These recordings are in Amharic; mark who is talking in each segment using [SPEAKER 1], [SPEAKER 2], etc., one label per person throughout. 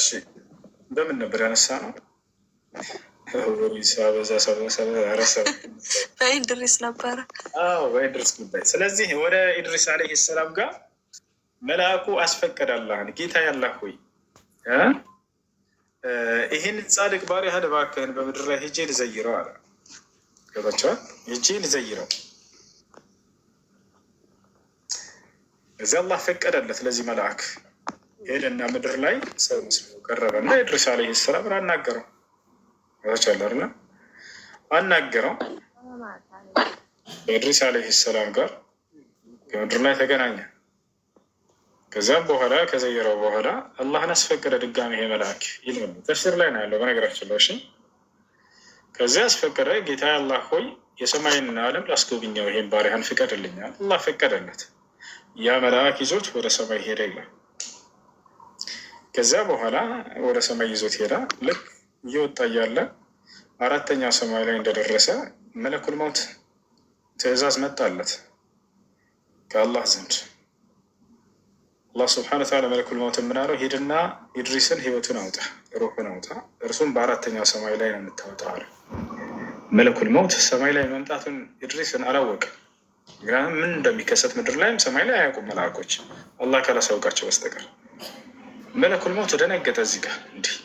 [SPEAKER 1] እሺ በምን ነበር ያነሳ ነው?
[SPEAKER 2] በኢድሪስ ነበረ።
[SPEAKER 1] በኢድሪስ ጉዳይ። ስለዚህ ወደ ኢድሪስ ዓለይሂ ሰላም ጋር መልአኩ አስፈቀደ አላህን፣ ጌታ ያላህ ሆይ ይህን ጻድቅ ባሪያህን እባክህን በምድር ላይ ሄጄ ልዘይረው አለ። ገባቸዋል። ሄጄ ልዘይረው። እዚህ አላህ ፈቀደለት ለዚህ መልአክ። ሄደና ምድር ላይ ሰው መስሎ ቀረበና ኢድሪስ ዓለይሂ ሰላምን አናገረው። ቻለርና አናገረው። ኢድሪስ ዓለይሂ ሰላም ጋር ከምድር ላይ ተገናኘ። ከዛም በኋላ ከዘየረው በኋላ አላህን አስፈቀደ ድጋሚ ይሄ መልአክ ይልም ተፍሲር ላይ ነው ያለው በነገራችን ላይ። እሺ ከዚያ አስፈቀደ። ጌታ አላህ ሆይ የሰማይን ዓለም ላስጎብኘው ይሄን ባሪያህን ፍቀድልኛል። አላህ ፈቀደለት። ያ መልአክ ይዞት ወደ ሰማይ ሄደ ይላል። ከዚያ በኋላ ወደ ሰማይ ይዞት ሄዳ ልክ እየወጣ እያለ አራተኛው ሰማይ ላይ እንደደረሰ መለኩል መውት ትእዛዝ መጣለት ከአላህ ዘንድ። አላህ ስብሐነሁ ወተዓላ መለኩል መውት የምናለው ሂድና ኢድሪስን ህይወቱን አውጣ፣ ሩሑን አውጣ፣ እርሱም በአራተኛው ሰማይ ላይ ነው የምታወጣው አለ። መለኩል መውት ሰማይ ላይ መምጣቱን ኢድሪስን አላወቅም። ምክንያቱም ምን እንደሚከሰት ምድር ላይም ሰማይ ላይ አያውቁም መላእኮች አላህ ካላሳውቃቸው በስተቀር። መለኩል መውት ደነገጠ። እዚህ ጋር እንዲህ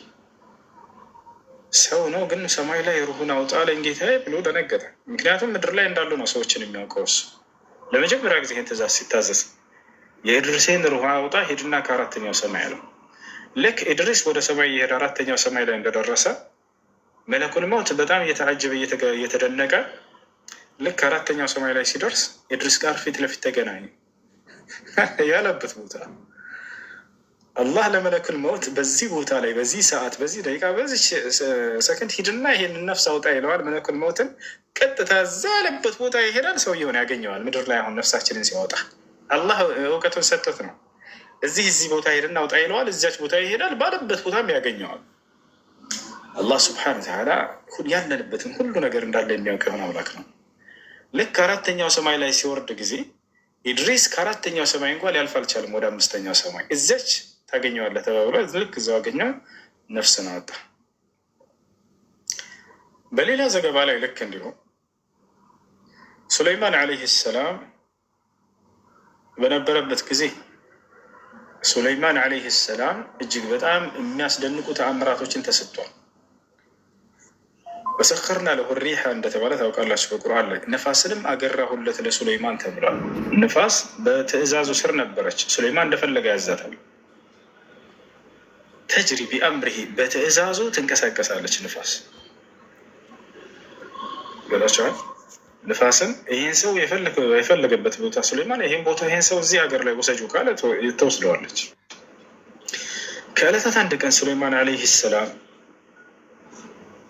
[SPEAKER 1] ሰው ነው ግን ሰማይ ላይ ሩሑን አውጣ አለኝ ጌታዬ ብሎ ደነገጠ። ምክንያቱም ምድር ላይ እንዳሉ ነው ሰዎችን የሚያውቀው እሱ። ለመጀመሪያ ጊዜ ይህን ትእዛዝ ሲታዘዝ የኢድሪስን ሩህ አውጣ ሂድና ከአራተኛው ሰማይ አለው። ልክ ኢድሪስ ወደ ሰማይ የሄደ አራተኛው ሰማይ ላይ እንደደረሰ መለኩል መውት በጣም እየተዓጀበ እየተደነቀ ልክ አራተኛው ሰማይ ላይ ሲደርስ ኢድሪስ ጋር ፊት ለፊት ተገናኙ። ያለበት ቦታ አላህ ለመለኩል መውት በዚህ ቦታ ላይ በዚህ ሰዓት በዚህ ደቂቃ በዚህ ሰከንድ ሂድና ይሄን ነፍስ አውጣ ይለዋል። መለኩል መውትን ቀጥታ እዛ ያለበት ቦታ ይሄዳል። ሰውየውን ያገኘዋል። ምድር ላይ አሁን ነፍሳችንን ሲያወጣ አላህ እውቀቱን ሰጥቶት ነው። እዚህ ቦታ ሄድና አውጣ ይለዋል። እዚያች ቦታ ይሄዳል። ባለበት ቦታም ያገኘዋል። አላህ ስብሐነሁ ወተዓላ ያለንበትን ሁሉ ነገር እንዳለ የሚያውቅ የሆነ አምላክ ነው። ልክ አራተኛው ሰማይ ላይ ሲወርድ ጊዜ ኢድሪስ ከአራተኛው ሰማይ እንኳን ሊያልፍ አልቻለም። ወደ አምስተኛው ሰማይ እዚያች ታገኘዋለህ ተባብሎ ልክ እዛው አገኘው፣ ነፍስን አወጣ። በሌላ ዘገባ ላይ ልክ እንዲሁ ሱለይማን ዓለይሂ ሰላም በነበረበት ጊዜ ሱለይማን ዓለይሂ ሰላም እጅግ በጣም የሚያስደንቁ ተአምራቶችን ተሰጥቷል። ወሰኸርና ለሁ ሪሐ እንደተባለ ታውቃላችሁ በቁርአን ላይ። ነፋስንም አገራሁለት ለሱለይማን ተብሏል። ነፋስ በትእዛዙ ስር ነበረች። ሱለይማን እንደፈለገ ያዛታል። ተጅሪ ቢአምሪሂ በትእዛዙ ትንቀሳቀሳለች። ንፋስ ገላቸዋል። ንፋስን ይህን ሰው የፈለገበት ቦታ ሱለይማን ይህን ቦታ ይህን ሰው እዚህ ሀገር ላይ ውሰጁ ካለ ተወስደዋለች። ከዕለታት አንድ ቀን ሱለይማን ዓለይሂ ሰላም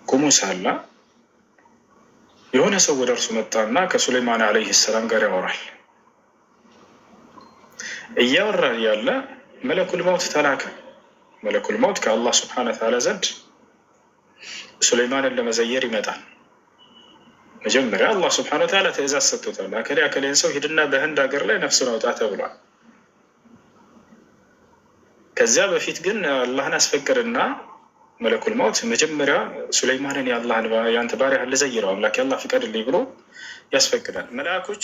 [SPEAKER 1] ቁሙ ሳላ የሆነ ሰው ወደ እርሱ መጣና ከሱለይማን ዓለይሂ ሰላም ጋር ያወራል። እያወራ ያለ መለኩል መውት ተላከ። መለኩል መውት ከአላህ ስብሐነሁ ወተዓላ ዘንድ ሱለይማንን ለመዘየር ይመጣል። መጀመሪያ አላህ ስብሐነሁ ወተዓላ ትእዛዝ ሰጥቶታል። አከሌን ሰው ሂድና በህንድ ሀገር ላይ ነፍሱን አውጣ ተብሏል። ከዚያ በፊት ግን አላህን አስፈቅድና መለኩል መውት መጀመሪያ ሱለይማንን የአንተ ባሪያህን ልዘይረው አምላክ አላህ ፍቀድልኝ ብሎ ያስፈቅዳል። መላእኮች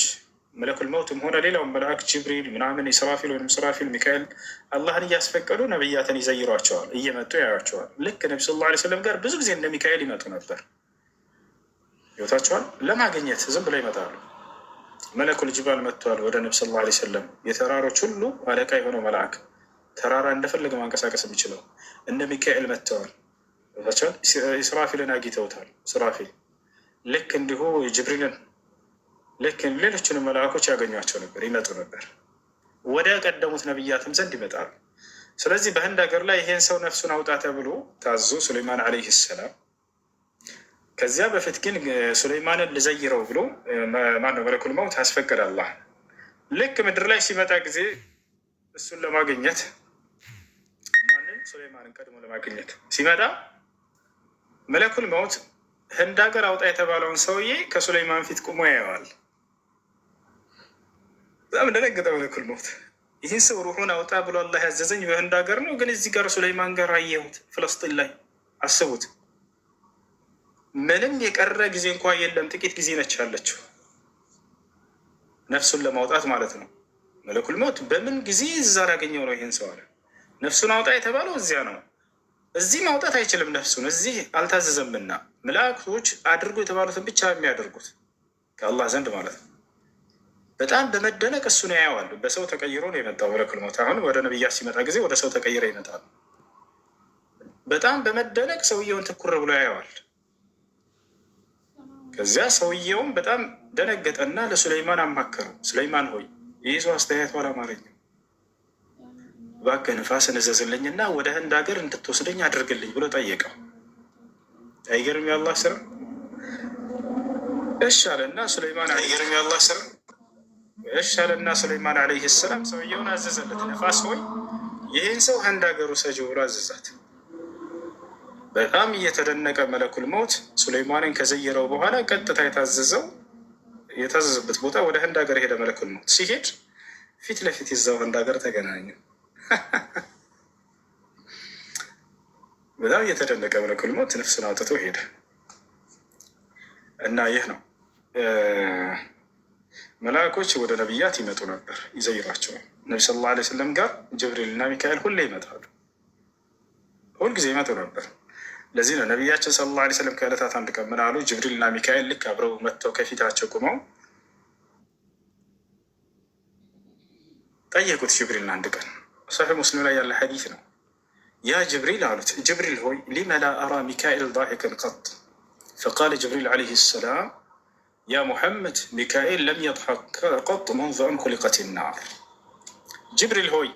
[SPEAKER 1] መለኩል መውትም ሆነ ሌላውን መልአክ ጅብሪል ምናምን ኢስራፊል ወይም ሱራፊል ሚካኤል አላህን እያስፈቀዱ ነብያትን ይዘይሯቸዋል፣ እየመጡ ያያቸዋል። ልክ ነቢ ሰለላሁ ዐለይሂ ወሰለም ጋር ብዙ ጊዜ እንደ ሚካኤል ይመጡ ነበር። ይወታቸዋል ለማግኘት ዝም ብለው ይመጣሉ። መለኩል ጅባል መጥቷል ወደ ነቢ ሰለላሁ ዐለይሂ ወሰለም። የተራሮች ሁሉ አለቃ የሆነው መልአክ ተራራ እንደፈለገ ማንቀሳቀስ የሚችለው እነ ሚካኤል መጥተዋል። ይወታቸዋል። ኢስራፊልን አግኝተውታል። ሱራፊል ልክ እንዲሁ ጅብሪልን ልክ ሌሎችንም መልአኮች ያገኟቸው ነበር፣ ይመጡ ነበር። ወደ ቀደሙት ነቢያትም ዘንድ ይመጣሉ። ስለዚህ በህንድ ሀገር ላይ ይሄን ሰው ነፍሱን አውጣ ተብሎ ታዞ ሱለይማን ዓለይሂ ሰላም ከዚያ በፊት ግን ሱለይማንን ልዘይረው ብሎ ማነው መለኩል መውት አስፈቀደ አላህ። ልክ ምድር ላይ ሲመጣ ጊዜ እሱን ለማግኘት ማንን ሱለይማንን ቀድሞ ለማግኘት ሲመጣ መለኩል መውት ህንድ ሀገር አውጣ የተባለውን ሰውዬ ከሱለይማን ፊት ቁሞ ያየዋል። በጣም ደነገጠ መለኩል መውት። ይህን ሰው ሩሑን አውጣ ብሎ አላህ ያዘዘኝ በህንድ ሀገር ነው፣ ግን እዚህ ጋር ሱለይማን ጋር አየሁት ፍለስጢን ላይ። አስቡት፣ ምንም የቀረ ጊዜ እንኳ የለም፣ ጥቂት ጊዜ ነች ያለችው ነፍሱን ለማውጣት ማለት ነው። መለኩል ሞት በምን ጊዜ እዛ ላገኘው ነው ይህን ሰው አለ። ነፍሱን አውጣ የተባለው እዚያ ነው። እዚህ ማውጣት አይችልም ነፍሱን፣ እዚህ አልታዘዘምና መላእክቶች አድርጎ የተባሉትን ብቻ የሚያደርጉት ከአላህ ዘንድ ማለት ነው። በጣም በመደነቅ እሱን ያየዋል። በሰው ተቀይሮ ነው የመጣው መለኩል ሞት። አሁን ወደ ነቢያት ሲመጣ ጊዜ ወደ ሰው ተቀይሮ ይመጣል። በጣም በመደነቅ ሰውየውን ትኩር ብሎ ያየዋል። ከዚያ ሰውየውም በጣም ደነገጠና ለሱለይማን አማከረው። ሱለይማን ሆይ ይህ ሰው አስተያየቱ አላማረኝም፣ እባክህ ንፋስን እዘዝልኝና ወደ ህንድ ሀገር እንድትወስደኝ አድርግልኝ ብሎ ጠየቀው። አይገርም የአላህ ስራ። እሺ አለና ሱለይማን አይገርም የአላህ ስራ። እሺ አለና ሱለይማን ዓለይሂ ሰላም ሰውየውን አዘዘለት። ነፋስ ሆይ ይህን ሰው ህንድ ሀገር ውሰጂው ብሎ አዘዛት። በጣም እየተደነቀ መለኩል ሞት ሱለይማንን ከዘየረው በኋላ ቀጥታ የታዘዘበት ቦታ ወደ ህንድ ሀገር ሄደ። መለኩል ሞት ሲሄድ ፊት ለፊት ይዛው ህንድ ሀገር ተገናኙ። በጣም እየተደነቀ መለኩል ሞት ነፍሱን አውጥቶ ሄደ እና ይህ ነው መላእኮች ወደ ነቢያት ይመጡ ነበር፣ ይዘይሯቸዋል። ነቢ ሰለላሁ ዐለይሂ ወሰለም ጋር ጅብሪል እና ሚካኤል ሁሌ ይመጣሉ፣ ሁልጊዜ ይመጡ ነበር። ለዚህ ነው ነቢያችን ሰለላሁ ዐለይሂ ወሰለም ከዕለታት አንድ ቀን ምን አሉ? ጅብሪል እና ሚካኤል ልክ አብረው መጥተው ከፊታቸው ቁመው ጠየቁት። ጅብሪልን አንድ ቀን ሰሒህ ሙስሊም ላይ ያለ ሐዲስ ነው። ያ ጅብሪል አሉት፣ ጅብሪል ሆይ ሊመ ላ አራ ሚካኤል ዳሒከን ቀጥ ፈቃለ ጅብሪል ዐለይሂ ሰላም ያ ሙሐመድ ሚካኤል ለም የድሐክ ቀጥ መንዙ አን ኹሊቀት ናር። ጅብሪል ሆይ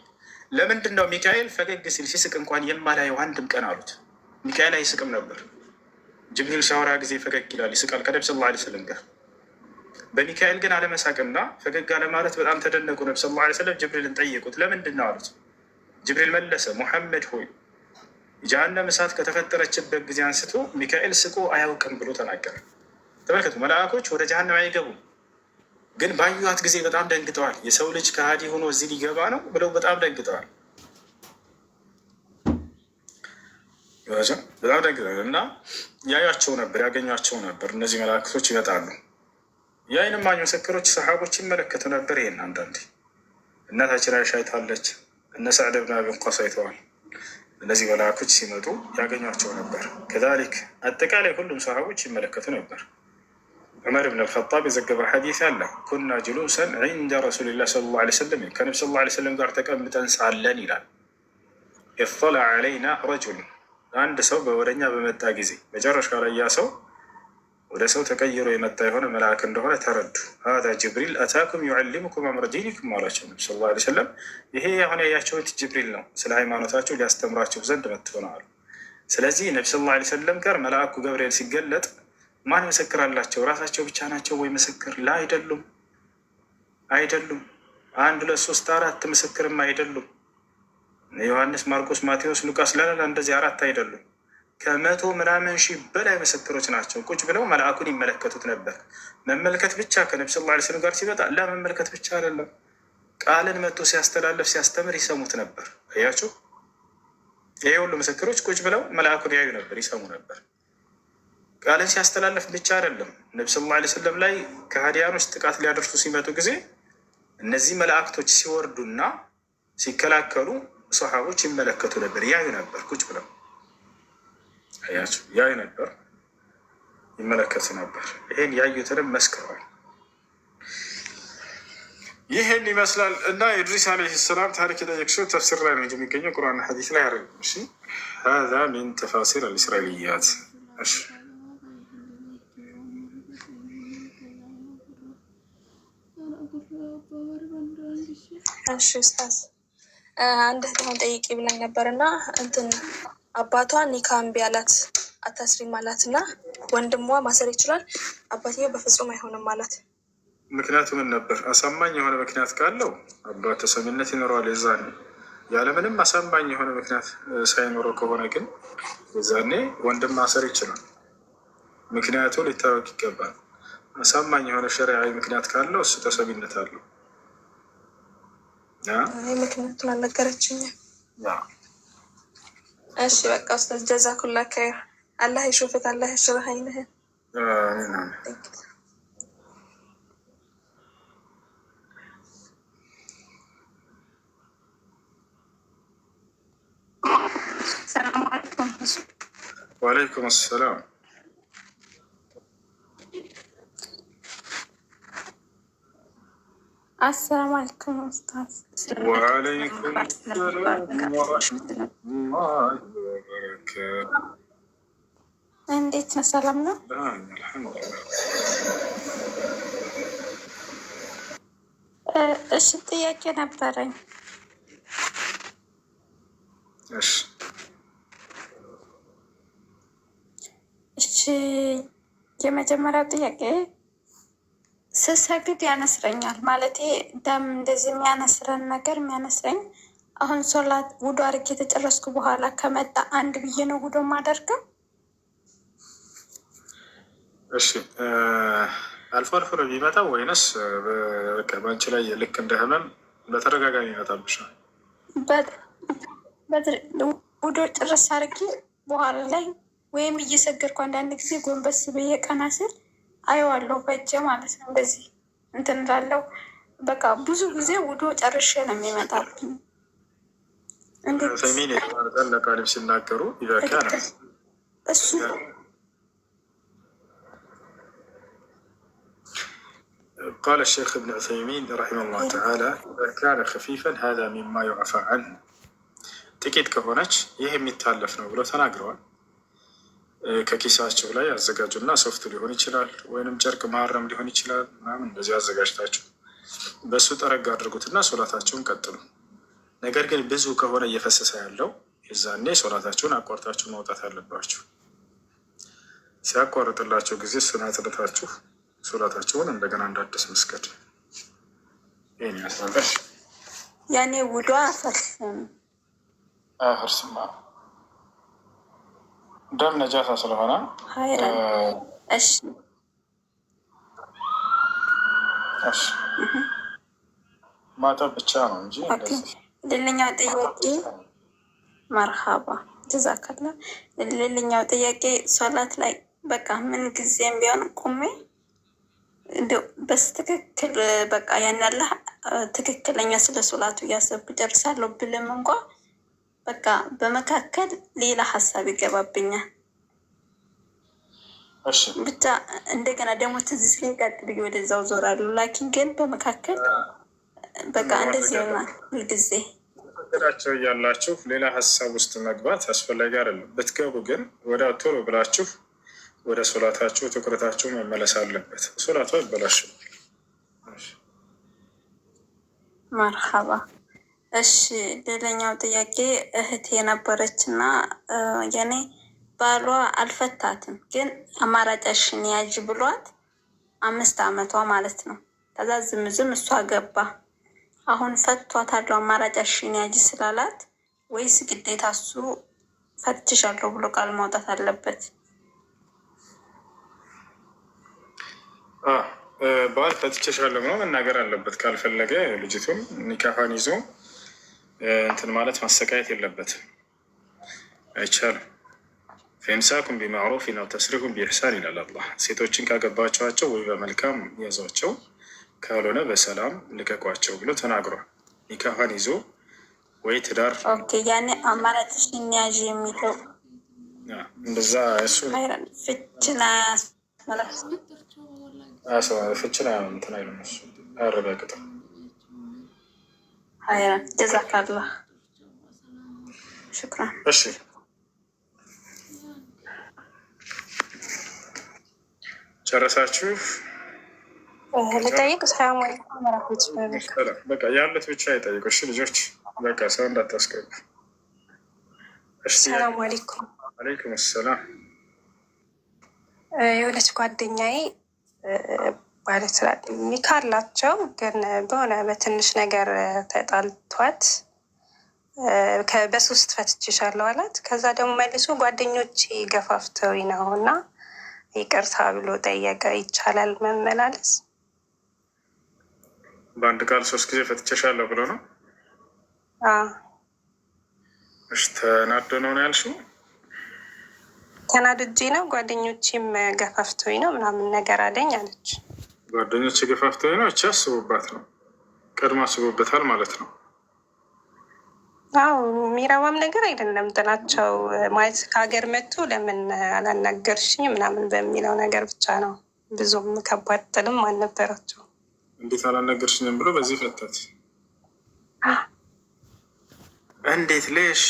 [SPEAKER 1] ለምንድን ነው ሚካኤል ፈገግ ሲል ሲስቅ እንኳን የማላየው አንድም ቀን አሉት። ሚካኤል አይስቅም ነበር። ጅብሪል ሲያወራ ጊዜ ፈገግ ይላል፣ ይስቃል ከነቢ ሰለላሁ ዐለይሂ ወሰለም ጋር። በሚካኤል ግን አለመሳቅና ፈገግ አለማለት በጣም ተደነቁ። ነቢ ሰለላሁ ዐለይሂ ወሰለም ጅብሪልን ጠየቁት፣ ለምንድን ነው አሉት። ጅብሪል መለሰ፣ ሙሐመድ ሆይ ጀሃነም እሳት ከተፈጠረችበት ጊዜ አንስቶ ሚካኤል ስቆ አያውቅም ብሎ ተናገረ። ተመልከቱ፣ መላእኮች ወደ ጀሃነም አይገቡም፣ ግን ባዩት ጊዜ በጣም ደንግጠዋል። የሰው ልጅ ከሃዲ ሆኖ እዚህ ሊገባ ነው ብለው በጣም ደንግጠዋል። በጣም ደንግጠዋል እና ያዩቸው ነበር፣ ያገኟቸው ነበር። እነዚህ መላእክቶች ይመጣሉ። የዓይን እማኝ ምስክሮች ሰሓቦች ይመለከቱ ነበር። ይሄን አንዳንዴ እናታችን አይሻ አይታለች፣ እነ ሰዕድ ብን አቢ ወቃስ አይተዋል። እነዚህ መላእኮች ሲመጡ ያገኟቸው ነበር። ከዛሊክ አጠቃላይ ሁሉም ሰሓቦች ይመለከቱ ነበር። ዑመር ብን አልኸጣብ የዘገበ ሐዲስ አለ። ኩና ጅሉሰን ዒንደ ረሱሊላህ ሰለላሁ ዐለይሂ ወሰለም፣ ከነቢ ሰለላሁ ዐለይሂ ወሰለም ጋር ተቀምጠን ሳለን ይላል። ኢጥለዐ ዐለይና ረጁል፣ አንድ ሰው ወደኛ በመጣ ጊዜ መጨረሻ ላይ ያ ሰው ወደ ሰው ተቀይሮ የመጣ የሆነ መልአክ እንደሆነ ተረዱ። ሀዛ ጅብሪል አታኩም ዩዐሊሙኩም አምረ ዲኒኩም አላቸው ነቢ ሰለላሁ ዐለይሂ ወሰለም። ይሄ አሁን ያያቸውት ጅብሪል ነው፣ ስለ ሃይማኖታቸው ሊያስተምራቸው ዘንድ መጥተው ነው አሉ። ስለዚህ ነቢ ሰለላሁ ዐለይሂ ወሰለም ጋር መልአኩ ገብርኤል ሲገለጥ ማን ምስክር አላቸው? ራሳቸው ብቻ ናቸው ወይ ምስክር? ላ አይደሉም፣ አይደሉም። 1 2 3 4 ምስክርም አይደሉም። ዮሐንስ፣ ማርቆስ፣ ማቴዎስ፣ ሉቃስ ላላ እንደዚህ 4 አይደሉም። ከ100 ምናምን ሺህ በላይ ምስክሮች ናቸው። ቁጭ ብለው መልአኩን ይመለከቱት ነበር። መመልከት ብቻ ከነቢ ሰለላሁ ዐለይሂ ወሰለም ጋር ሲመጣ ለመመልከት ብቻ አይደለም፣ ቃልን መጥቶ ሲያስተላለፍ ሲያስተምር ይሰሙት ነበር። አያቸው። ይሄ ሁሉ ምስክሮች ቁጭ ብለው መልአኩን ያዩ ነበር፣ ይሰሙ ነበር። ቃልን ሲያስተላለፍ ብቻ አይደለም። ነቢ ሰለላሁ ዐለይሂ ወሰለም ላይ ከሃዲያኖች ጥቃት ሊያደርሱ ሲመጡ ጊዜ እነዚህ መላእክቶች ሲወርዱና ሲከላከሉ ሰሓቦች ይመለከቱ ነበር፣ ያዩ ነበር። ቁጭ ብለው አያቸው፣ ያዩ ነበር፣ ይመለከቱ ነበር። ይሄን ያዩትንም መስክረዋል። ይህን ይመስላል እና ኢድሪስ ዓለይሂ ሰላም ታሪክ የጠየቅሽው ተፍሲር ላይ ነው እንጂ የሚገኘው ቁርአንና ሐዲስ ላይ አይደለም። እሺ ሀዛ ሚን ተፋሲር አልእስራኤልያት። እሺ
[SPEAKER 2] እሺ ኡስታዝ አንድ እህት ጠይቂ ብላኝ ነበር እና እንትን አባቷ ኒካ እምቢ አላት፣ አታስሪም አላት እና ወንድሟ ማሰር ይችላል፣ አባትየው በፍጹም አይሆንም አላት።
[SPEAKER 1] ምክንያቱ ምን ነበር? አሳማኝ የሆነ ምክንያት ካለው አባት ተሰሚነት ይኖረዋል። የዛኔ ያለምንም አሳማኝ የሆነ ምክንያት ሳይኖረው ከሆነ ግን የዛኔ ወንድም ማሰር ይችላል። ምክንያቱ ሊታወቅ ይገባል። አሳማኝ የሆነ ሸሪዓዊ ምክንያት ካለው እሱ ተሰሚነት አለው።
[SPEAKER 2] ምክንያቱን አልነገረችኝም። እሺ በቃ ኡስታዝ ጀዛኩላ ከይር። አላህ ይሹፍክ፣ አላህ ይሽርህ አይንህን።
[SPEAKER 3] ሰላም አለይኩም።
[SPEAKER 1] ወአለይኩም ሰላም።
[SPEAKER 3] አሰላሙ አለይኩም ኡስታዝ።
[SPEAKER 1] ወአለይኩም ሰላም ወረሕመቱላሂ ወበረካቱህ።
[SPEAKER 3] እንዴት ነው? ሰላም ነው? እሺ ጥያቄ ነበረኝ። እሺ የመጀመሪያው ጥያቄ ስሰግድ ያነስረኛል። ማለት ደም እንደዚህ የሚያነስረን ነገር የሚያነስረኝ አሁን ሶላት ውዶ አድርጌ የተጨረስኩ በኋላ ከመጣ አንድ ብዬ ነው ውዶ ማደርገው?
[SPEAKER 1] እሺ አልፎ አልፎ ነው የሚመጣው ወይንስ በአንቺ ላይ ልክ እንደ ህመም በተደጋጋሚ ይመጣብሻል?
[SPEAKER 3] ውዶ ጭርስ አድርጌ በኋላ ላይ ወይም እየሰገድኩ አንዳንድ ጊዜ ጎንበስ ብዬ ቀና ስል አየዋለሁ በእጄ ማለት ነው። እንደዚህ እንትን እላለሁ። በቃ ብዙ ጊዜ ውዶ ጨርሼ ነው የሚመጣብኝ።
[SPEAKER 1] ሰሚን የተማርጠን ለቃሊም ሲናገሩ ይበካ ነው
[SPEAKER 3] እሱ
[SPEAKER 1] قال الشيخ ابن عثيمين رحمه الله تعالى إذا كان خفيفا هذا مما يعفى عنه ጥቂት ከሆነች ይህ የሚታለፍ ነው ብሎ ተናግረዋል። ከኪሳቸው ላይ አዘጋጁና ሶፍት ሊሆን ይችላል ወይንም ጨርቅ ማረም ሊሆን ይችላል ምናምን እንደዚህ አዘጋጅታችሁ በእሱ ጠረግ አድርጉትና ሶላታቸውን ቀጥሉ። ነገር ግን ብዙ ከሆነ እየፈሰሰ ያለው የዛኔ ሶላታቸውን አቋርጣችሁ መውጣት አለባችሁ። ሲያቋርጥላቸው ጊዜ እሱን አጥልታችሁ ሶላታቸውን እንደገና እንዳዲስ መስገድ። ይህን ያስናለሽ
[SPEAKER 3] ያኔ ውዶ አፈርስም
[SPEAKER 1] ደም ነጃሳ ስለሆነ ማጠብ ብቻ ነው እንጂ
[SPEAKER 3] ሌላኛው ጥያቄ መርሃባ ጀዛከላ። ሌላኛው ጥያቄ ሶላት ላይ በቃ ምን ጊዜም ቢሆን ቁሜ እንደው በስትክክል በቃ ያን ያለ ትክክለኛ ስለ ሶላቱ እያሰብኩ ጨርሳለሁ ብልም እንኳ በቃ በመካከል ሌላ ሀሳብ ይገባብኛል። ብቻ እንደገና ደግሞ ትዝ ሲለኝ ቀጥል ወደዛው ዞራሉ። ላኪን ግን በመካከል በቃ እንደዚህ ይሆናል ሁልጊዜ።
[SPEAKER 1] ቸው እያላችሁ ሌላ ሀሳብ ውስጥ መግባት አስፈላጊ አይደለም። ብትገቡ ግን ወደ ቶሎ ብላችሁ ወደ ሶላታችሁ ትኩረታችሁ መመለስ አለበት። ሶላቱ አይበላሽም።
[SPEAKER 3] መርሐባ። እሺ ሌላኛው ጥያቄ እህት የነበረች እና የኔ ባሏ አልፈታትም፣ ግን አማራጭሽን ያዥ ብሏት 5 ዓመቷ ማለት ነው። ከዛ ዝም እሷ ገባ። አሁን ፈቷታለሁ አማራጭሽን ያዥ ስላላት ወይስ ግዴታ እሱ ፈትሻለሁ ብሎ ቃል ማውጣት አለበት?
[SPEAKER 1] ባል ፈትቼሻለሁ ብሎ መናገር አለበት። ካልፈለገ ልጅቱን ኒካሃን ይዞ እንትን ማለት ማሰቃየት የለበትም። አይቻልም። ፈኢምሳኩም ቢማዕሩፊን አው ተስሪሁን ቢኢሕሳን ይላል አላህ። ሴቶችን ካገባቸዋቸው ወይ በመልካም ያዟቸው፣ ካልሆነ በሰላም ልቀቋቸው ብሎ ተናግሯል። ኒካሃን ይዞ ወይ ትዳር
[SPEAKER 3] ያኔ አማራጭሽን ያዥ የሚለው
[SPEAKER 1] እንደዛ እሱ ፍችን እንትን አይሉም እሱ አያረጋግጥም።
[SPEAKER 3] ጀዛካላህ ሽክራን።
[SPEAKER 1] እሺ ጨረሳችሁ?
[SPEAKER 4] ልጠይቅ? ሰላም አለይኩም ወራህመቱላሂ።
[SPEAKER 1] በቃ ያሉት ብቻ ይጠይቁ። እሺ ልጆች በቃ ሰው እንዳታስገቡ።
[SPEAKER 4] ሰላም አለይኩም።
[SPEAKER 1] አለይኩም ሰላም።
[SPEAKER 4] የሆነች ጓደኛዬ ባለትዳር ኒካ አላቸው፣ ግን በሆነ በትንሽ ነገር ተጣልቷት በ3 ፈትቼሻለሁ አላት። ከዛ ደግሞ መልሶ ጓደኞቼ ገፋፍተውኝ ነው እና ይቅርታ ብሎ ጠየቀ። ይቻላል መመላለስ?
[SPEAKER 1] በአንድ ቃል 3 ጊዜ ፈትቼሻለሁ ብሎ ነው? እሺ ተናዶ ነው ያልሽው?
[SPEAKER 4] ተናድጄ ነው፣ ጓደኞቼም ገፋፍቶኝ ነው ምናምን ነገር አለኝ አለች።
[SPEAKER 1] ጓደኞች ገፋፍቶኝ ነው። እቺ አስቡባት ነው፣ ቀድሞ አስቡበታል ማለት ነው።
[SPEAKER 4] አዎ የሚረባም ነገር አይደለም። ጥላቸው ማለት ከሀገር መጥቶ ለምን አላናገርሽኝ ምናምን በሚለው ነገር ብቻ ነው። ብዙም ከባድ ጥልም አልነበራቸው።
[SPEAKER 1] እንዴት አላናገርሽኝም ብሎ በዚህ ፈታት። እንዴት ሌሽ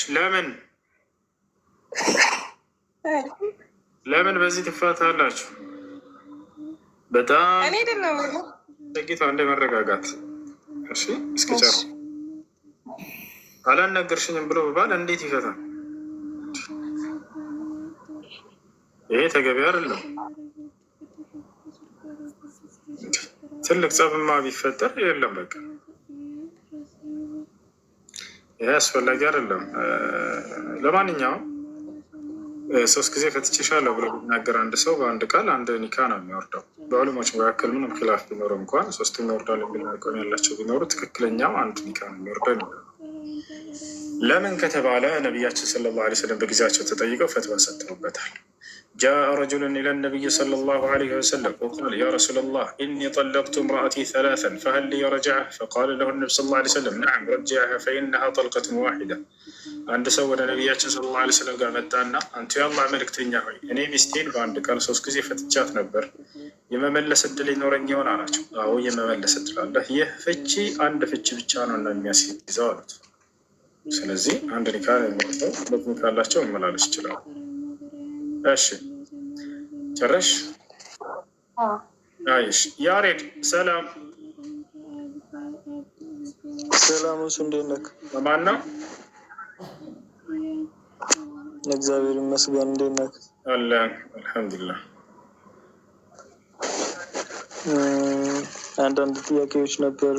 [SPEAKER 1] ለምን በዚህ ትፋታላችሁ? በጣም
[SPEAKER 4] እኔ አይደለም
[SPEAKER 1] ጥቂቷ እንደ መረጋጋት። እሺ እስኪጨር አላናገርሽኝም ብሎ በባል እንዴት ይፈታል? ይሄ ተገቢ አይደለም። ትልቅ ጸብማ ቢፈጠር የለም በቃ ይሄ አስፈላጊ አይደለም። ለማንኛውም 3 ጊዜ ፈትቼሻለሁ ብሎ ቢናገር አንድ ሰው በአንድ ቃል አንድ ኒካ ነው የሚወርደው። በዑለሞች መካከል ምንም ኪላፍ ቢኖር እንኳን 3 ይወርዳል የሚል አቋም ያላቸው ቢኖሩ ትክክለኛው አንድ ኒካ ነው የሚወርደው። ለምን ከተባለ ነቢያችን ሰለላሁ ዐለይሂ ወሰለም በጊዜያቸው ተጠይቀው ፈትዋ ሰጥተውበታል። ጃአ ረጁሉን ኢለ ነቢይ ሰለላሁ ዐለይሂ ወሰለም ወቃለ ያ ረሱለላህ ኢኒ ጠለቅቱ እምረአቲ ሰላሰን ፈሀል ሊ ረጅዐ ፈቃለ ለሁ ነቢዩ ሰለላሁ ዐለይሂ ወሰለም ነዐም ረጅዐሃ ፈኢነሃ ጠልቀቱን ዋሒዳ። አንድ ሰው ወደ ነቢያችን ሰለላሁ ዐለይሂ ወሰለም ጋር መጣና አንቱ የአላህ መልእክተኛ ሆይ እኔ ሚስቴን በአንድ ቀን 3 ጊዜ ፈትቻት ነበር፣ የመመለስ እድል ይኖረኝ ይሆን አላቸው። አዎ የመመለስ እድል አለ። ይህ ፍቺ አንድ ፍቺ ብቻ ነው እና የሚያስይዘው አሉት። ስለዚህ አንድ ኒካ የሚወጣው 2 ኒካ ካላቸው መመላለስ ይችላል። እሺ ጨረሽ? አይሽ ያሬድ ሰላም
[SPEAKER 5] ሰላም። እሱ እንዴት ነህ?
[SPEAKER 1] ማን ነው?
[SPEAKER 5] እግዚአብሔር ይመስገን። እንዴት ነህ?
[SPEAKER 1] አለ አልሐምዱሊላህ።
[SPEAKER 5] አንዳንድ ጥያቄዎች ነበሩ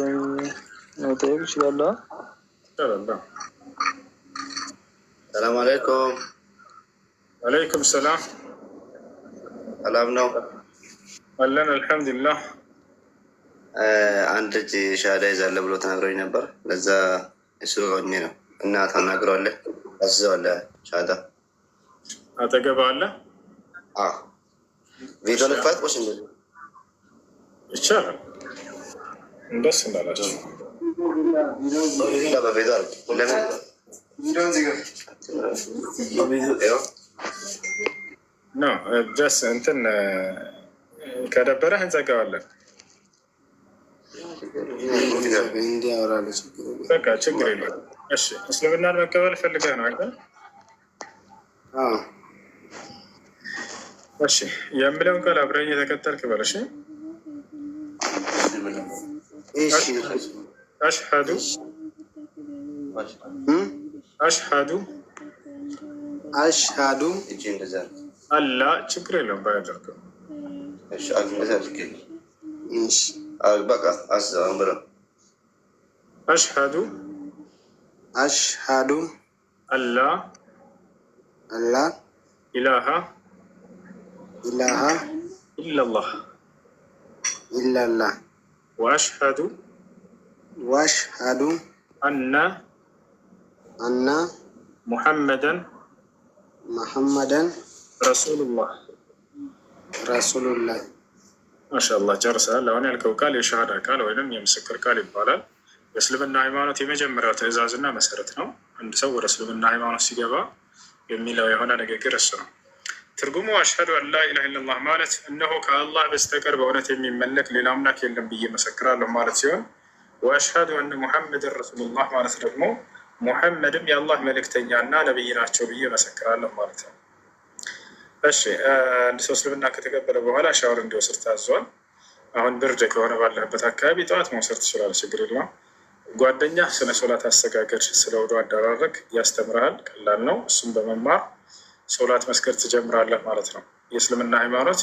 [SPEAKER 5] መጠየቅ ይችላለሁ?
[SPEAKER 6] ሰላም አለይኩም።
[SPEAKER 1] አለይኩም ሰላም።
[SPEAKER 6] ሰላም ነው
[SPEAKER 1] አለን አልሐምዱሊላህ።
[SPEAKER 6] አንድ ልጅ ሻሃዳ ይዛለ ብሎ ተናግሮኝ ነበር። ለዛ እሱ ሆኜ ነው እና ታናግረዋለህ? አዘዋለህ? ሻሃዳ
[SPEAKER 1] አጠገብ አለ?
[SPEAKER 6] ቪዲዮ ልክፈት ወይስ እንደዚህ
[SPEAKER 1] ይቻላል? እንደስ እንዳላችሁ
[SPEAKER 6] በቪዲዮ አድርግ። ለምን
[SPEAKER 1] ነው ጀስ እንትን ከደበረህ እንዘጋዋለን። በቃ ችግር የለም። እሺ እስልምናን መቀበል ፈልገህ ነው አይደል? እሺ የምለውን ቃል አብረኝ የተከተልክ በል። እሺ አሽሀዱ
[SPEAKER 6] አሽሀዱ
[SPEAKER 1] አላ ችግር የለውም ባያደርገው
[SPEAKER 6] በቃ አስዘምረው።
[SPEAKER 1] አሽሀዱ አላ ኢላሃ ኢለላህ ወአሽሀዱ አነ ሙሐመደን ረሱሉላህ። ማሻአላህ ጨርሰሃል። አሁን ያልከው ቃል የሸሃዳ ቃል ወይም የምስክር ቃል ይባላል። የእስልምና ሃይማኖት የመጀመሪያው ትዕዛዝና መሰረት ነው። አንድ ሰው ወደ እስልምና ሃይማኖት ሲገባ የሚለው የሆነ ንግግር እሱ ነው። ትርጉሙ አሽሀዱ አን ላ ኢላሀ ኢለላህ ማለት እነሆ ከአላህ በስተቀር በእውነት የሚመለክ ሌላ አምላክ የለም ብዬ መሰክራለሁ ማለት ሲሆን፣ ወአሽሀዱ አነ ሙሐመድን ረሱሉላህ ማለት ደግሞ ሙሐመድም የአላህ መልእክተኛ እና ነብይ ናቸው ብዬ መሰክራለሁ ማለት ነው። እሺ አንድ ሰው እስልምና ከተቀበለ በኋላ ሻወር እንዲወስድ ታዟል። አሁን ብርድ ከሆነ ባለህበት አካባቢ ጠዋት መውሰድ ትችላለህ፣ ችግር የለውም። ጓደኛ ስለ ሶላት አሰጋገድ፣ ስለ ውዱእ አደራረግ ያስተምርሃል። ቀላል ነው። እሱም በመማር ሶላት መስገድ ትጀምራለህ ማለት ነው። የእስልምና ሃይማኖት